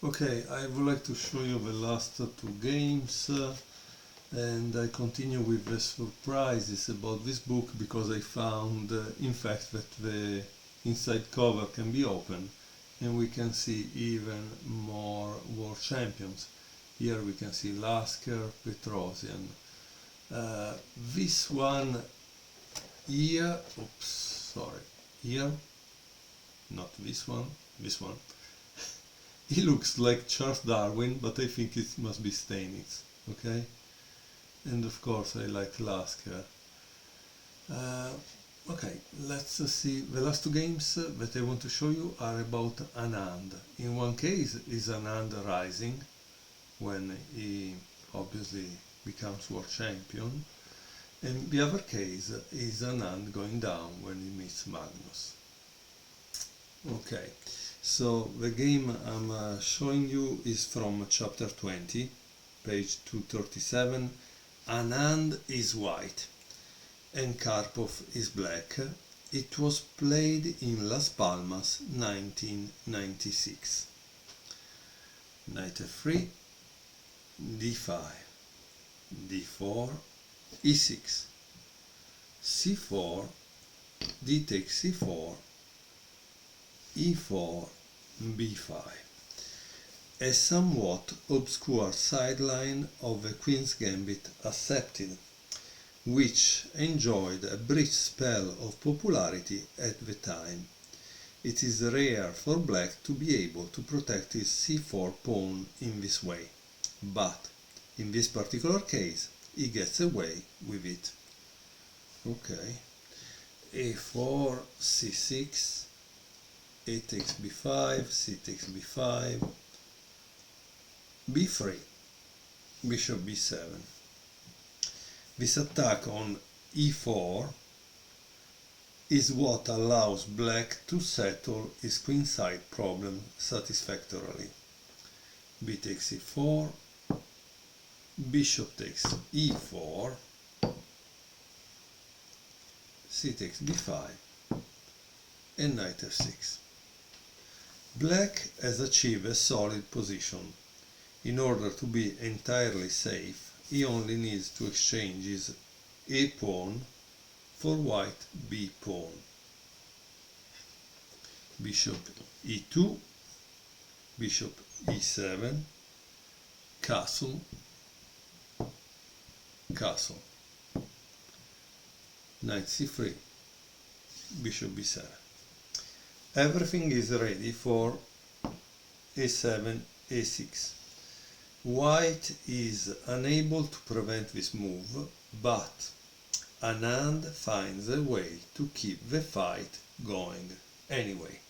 Okay, I would like to show you the last two games and I continue with the surprises about this book because I found in fact that the inside cover can be opened and we can see even more world champions. Here we can see Lasker, Petrosian. This one here, oops, sorry, here, not this one, this one. He looks like Charles Darwin, but I think it must be Steinitz, okay? And of course I like Lasker. Okay, let's see. The last two games that I want to show you are about Anand. In one case is Anand rising, when he obviously becomes world champion. And the other case is Anand going down when he meets Magnus. Okay, so the game I'm showing you is from chapter 20, page 237. Anand is white and Karpov is black. It was played in Las Palmas 1996. Knight f3, d5, d4, e6, c4, d takes c4, e4, b5. A somewhat obscure sideline of the Queen's Gambit accepted, which enjoyed a brief spell of popularity at the time. It is rare for black to be able to protect his c4 pawn in this way, but in this particular case he gets away with it. Okay, a4, c6, a takes b5, c takes b5, b3, bishop b7. This attack on e4 is what allows black to settle his queenside problem satisfactorily. B takes e4, bishop takes e4, c takes b5, and knight f6. Black has achieved a solid position. In order to be entirely safe, he only needs to exchange his a pawn for white b pawn. Bishop e2, bishop e7, castle, castle, knight c3, bishop b7. Everything is ready for a7, a6. White is unable to prevent this move, but Anand finds a way to keep the fight going anyway.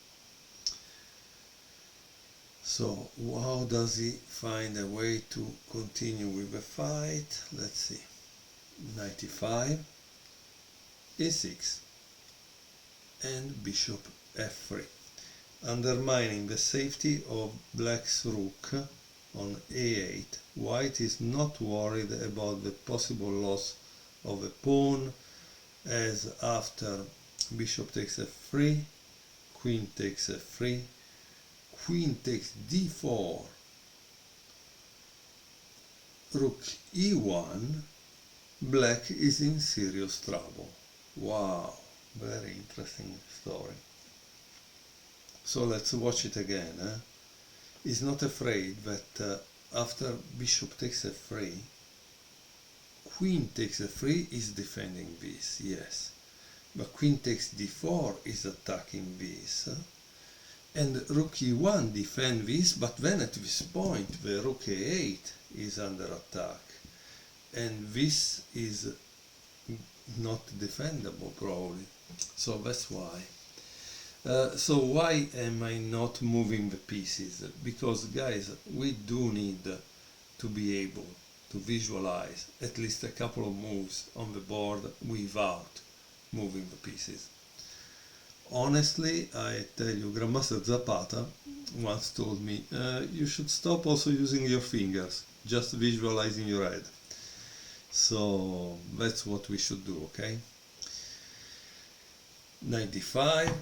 So how does he find a way to continue with the fight? Let's see. Knight e5, a6, and bishop f3, undermining the safety of black's rook on a8. White is not worried about the possible loss of a pawn, as after bishop takes f3, queen takes f3, queen takes d4, rook e1, black is in serious trouble. Wow, very interesting story. So let's watch it again. He's not afraid that after bishop takes f3, queen takes f3 is defending this, yes. But queen takes d4 is attacking this. And rook e1 defend this, but then at this point the rook a8 is under attack. And this is not defendable probably. So that's why. So why am I not moving the pieces? Because guys, we do need to be able to visualize at least a couple of moves on the board without moving the pieces. Honestly, I tell you, Grandmaster Zapata once told me, you should stop also using your fingers, just visualize in your head. So that's what we should do, okay? Knight d5.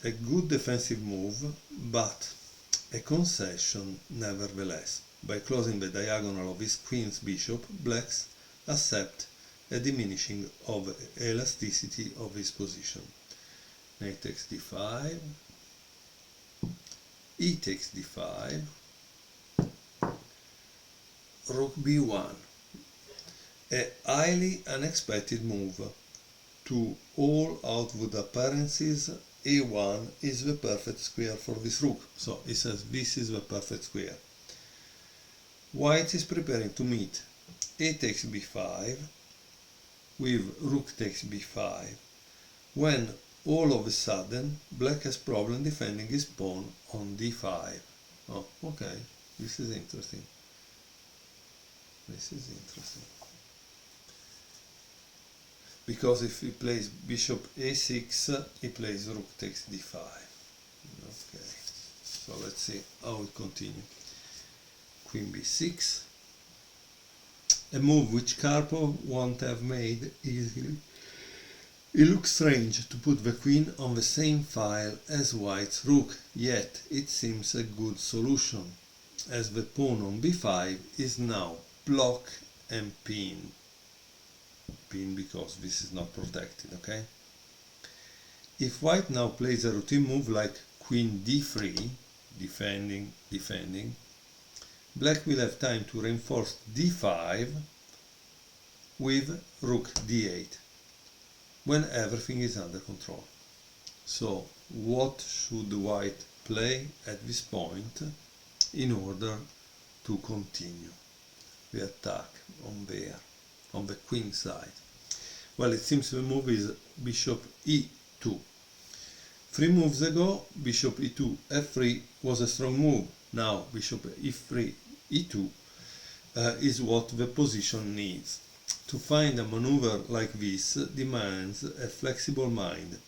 A good defensive move, but a concession nevertheless. By closing the diagonal of his queen's bishop, blacks accept a diminishing of elasticity of his position. Knight takes d5, e takes d5, rook b1. A highly unexpected move. To all outward appearances, a1 is the perfect square for this rook. So it says this is the perfect square. White is preparing to meet a takes b5 with rook takes b5, when all of a sudden black has problem defending his pawn on d5. Oh, okay, this is interesting. This is interesting. Because if he plays bishop a6, he plays rook takes d5. Okay, so let's see how it continues. Queen b6, a move which Karpov won't have made easily. It looks strange to put the queen on the same file as white's rook, yet it seems a good solution, as the pawn on b5 is now blocked and pinned. Pinned because this is not protected, okay? If white now plays a routine move like queen d3, defending, black will have time to reinforce d5 with rook d8 when everything is under control. So what should white play at this point in order to continue the attack on the queen side? Well, it seems the move is bishop e2. 3 moves ago, bishop e2, f3 was a strong move. Now bishop e3, e2 is what the position needs. To find a maneuver like this demands a flexible mind.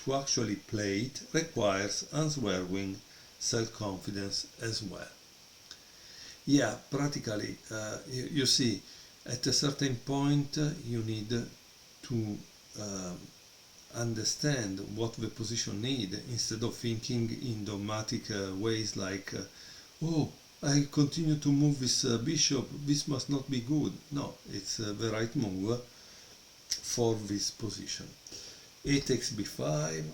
To actually play it requires unswerving self-confidence as well. Yeah, practically, you see, at a certain point you need to understand what the position needs instead of thinking in dogmatic ways like, oh, I continue to move this bishop, this must not be good. No, it's the right move for this position. A takes b5,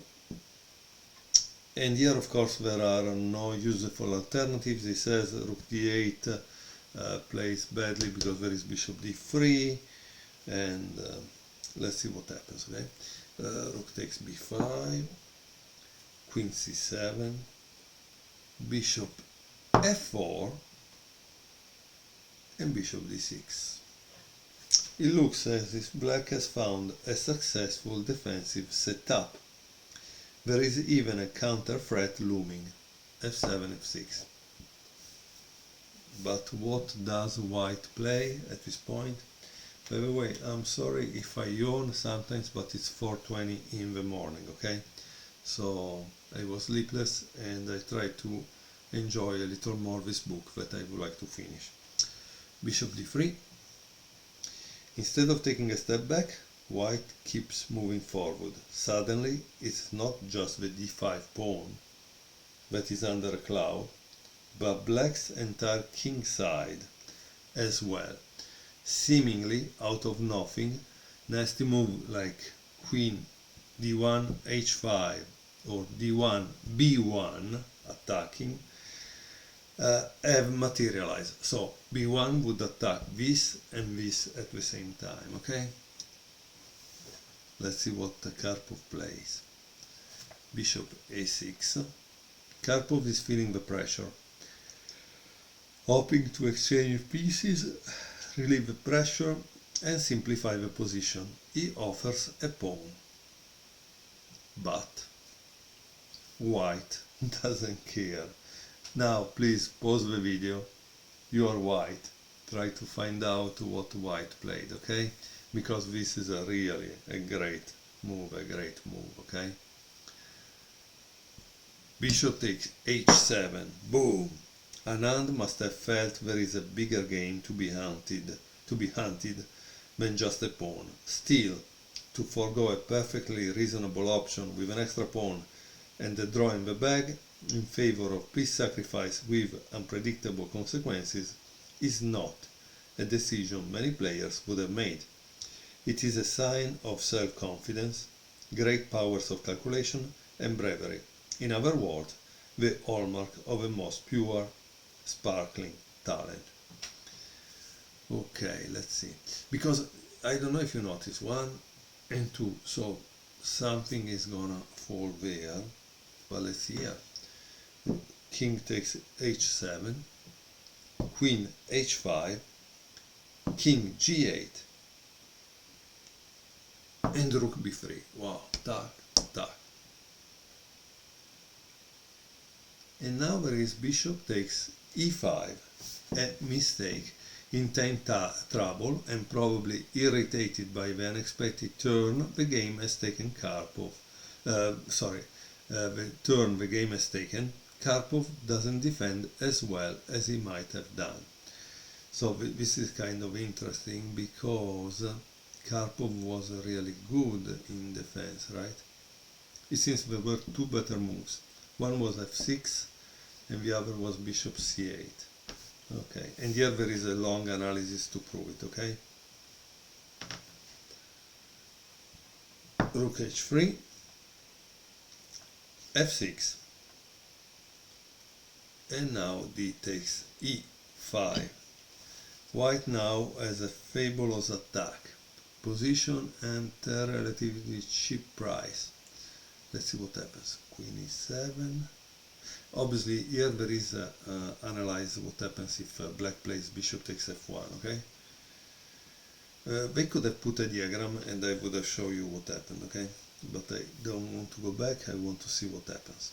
and here of course there are no useful alternatives. It says rook d8 plays badly because there is bishop d3, and let's see what happens. Okay, rook takes b5, queen c7, bishop f4, and bishop d6. It looks as if black has found a successful defensive setup. There is even a counter threat looming, f7, f6. But what does white play at this point? By the way, I'm sorry if I yawn sometimes, but it's 4:20 in the morning, okay? So I was sleepless and I tried to enjoy a little more this book that I would like to finish. Bishop d3. Instead of taking a step back, white keeps moving forward. Suddenly, it's not just the d5 pawn that is under a cloud, but black's entire king side as well. Seemingly out of nothing, nasty move like queen d1 h5 or d1 b1 attacking have materialized. So b1 would attack this and this at the same time, okay? Let's see what Karpov plays. Bishop a6. Karpov is feeling the pressure, hoping to exchange pieces, relieve the pressure and simplify the position. He offers a pawn. But white doesn't care. Now please pause the video. You are white. Try to find out what white played, okay? Because this is really a great move, okay? Bishop takes h7. Boom! Anand must have felt there is a bigger game to be hunted than just a pawn. Still, to forgo a perfectly reasonable option with an extra pawn and a draw in the bag in favor of peace sacrifice with unpredictable consequences is not a decision many players would have made. It is a sign of self-confidence, great powers of calculation and bravery. In other words, the hallmark of a most pure, sparkling talent. Okay, let's see. Because I don't know if you notice, 1 and 2, so something is gonna fall there. But let's see here. King takes h7, queen h5, king g8, and rook b3. Wow, tac, tac. And now there is bishop takes e5, a mistake. In time trouble and probably irritated by the unexpected turn the game has taken Karpov. The turn the game has taken, Karpov doesn't defend as well as he might have done. So this is kind of interesting because Karpov was really good in defense, right? It seems there were 2 better moves. One was f6 and the other was bishop c8. Okay, and here there is a long analysis to prove it, okay? Rook h3, f6, and now d takes e5. White now has a fabulous attack, position and a relatively cheap price. Let's see what happens. Queen e7. Obviously, here there is analyze what happens if black plays bishop takes f1, okay? They could have put a diagram and I would have shown you what happened, okay? But I don't want to go back, I want to see what happens.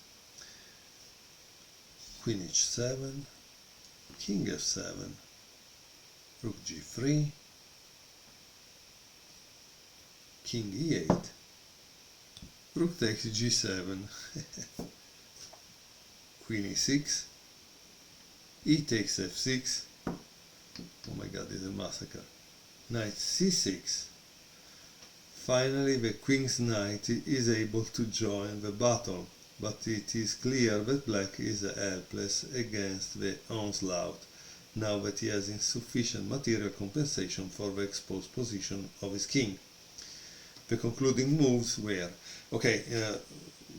Queen h7, king f7, rook g3, king e8, rook takes g7, queen e6, e takes f6, oh my god, it's a massacre, knight c6. Finally the queen's knight is able to join the battle, but it is clear that black is helpless against the onslaught, now that he has insufficient material compensation for the exposed position of his king. The concluding moves were, okay,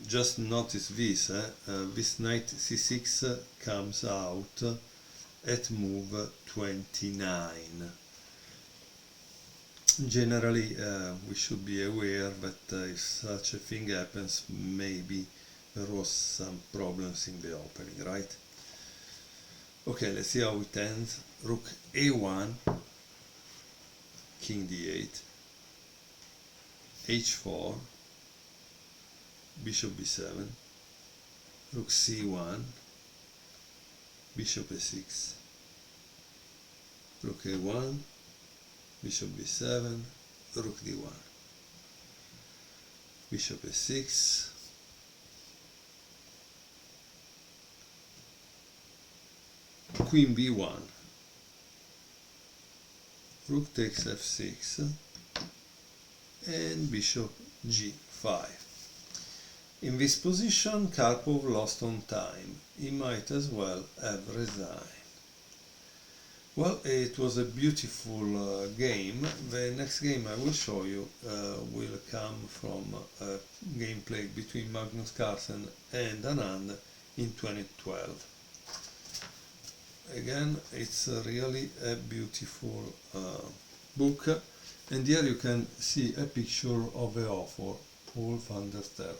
just notice this, this knight c6 comes out at move 29. Generally, we should be aware that if such a thing happens, maybe there was some problems in the opening, right? Okay, let's see how it ends. Rook a1, king d8, h4, bishop b7, rook c1, bishop a6, rook a1, bishop b7, rook d1, bishop a6, queen b1, rook takes f6, and bishop g5. In this position, Karpov lost on time. He might as well have resigned. Well, it was a beautiful game. The next game I will show you will come from a gameplay between Magnus Carlsen and Anand in 2012. Again, it's really a beautiful book, and here you can see a picture of the author, Paul van der Stern.